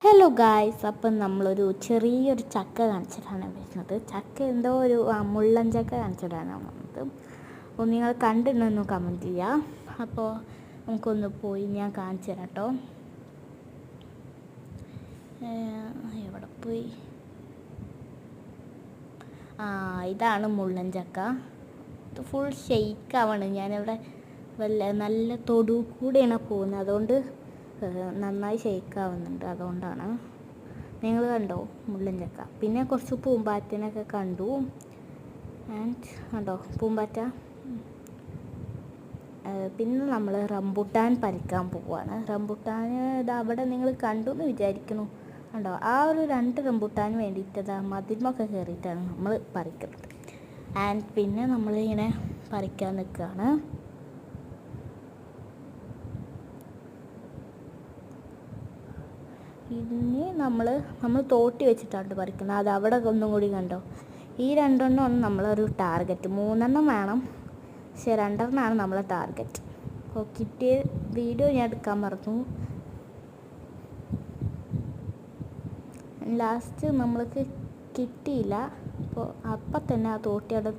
Hello guys, അപ്പം നമ്മളൊരു ചെറിയൊരു ചക്ക കാണിച്ചിട്ടാണ് വരുന്നത്. ചക്ക എന്തോ ഒരു മുള്ളൻ ചക്ക കാണിച്ചിട്ടാണ് വന്നത്. അപ്പോൾ നിങ്ങൾ കണ്ടിട്ടുണ്ടെന്ന് കമൻറ്റ് ചെയ്യുക. അപ്പോൾ നമുക്കൊന്ന് പോയി ഞാൻ കാണിച്ചു തരാം കേട്ടോ. എവിടെ പോയി? ഇതാണ് മുള്ളൻ ചക്ക. ഇത് ഫുൾ ഷെയ്ക്കാവാണ്. ഞാനിവിടെ നല്ല തൊടു കൂടെയാണ് പോകുന്നത്, അതുകൊണ്ട് നന്നായി ഷെയ്ക്കാവുന്നുണ്ട്. അതുകൊണ്ടാണ്. നിങ്ങൾ കണ്ടോ മുള്ളൻ ചക്ക? പിന്നെ കുറച്ച് പൂമ്പാറ്റനൊക്കെ കണ്ടു. കണ്ടോ പൂമ്പാറ്റ? പിന്നെ നമ്മൾ റംബുട്ടാൻ പറിക്കാൻ പോവുകയാണ്. റംബുട്ടാൻ ഇത് അവിടെ നിങ്ങൾ കണ്ടു എന്ന് വിചാരിക്കുന്നു. കണ്ടോ ആ ഒരു 2 റംബുട്ടാൻ വേണ്ടിയിട്ട് മതിലൊക്കെ കയറിയിട്ടാണ് നമ്മൾ പറിക്കുന്നത്. പിന്നെ നമ്മളിങ്ങനെ പറിക്കാൻ നിൽക്കുകയാണ്. ഇനി നമ്മൾ തോട്ടി വെച്ചിട്ടാണ് പറിക്കുന്നത്. അത് അവിടെ ഒന്നും കൂടി കണ്ടോ. ഈ 2 എണ്ണമാണ് നമ്മളൊരു ടാർഗറ്റ്. 3 എണ്ണം വേണം, പക്ഷേ 2 എണ്ണമാണ് നമ്മളെ ടാർഗറ്റ്. അപ്പോൾ കിട്ടിയ വീഡിയോ ഞാൻ എടുക്കാൻ മറന്നു. ലാസ്റ്റ് നമ്മൾക്ക് കിട്ടിയില്ല. അപ്പോൾ അപ്പം തന്നെ ആ തോട്ടി അവിടെ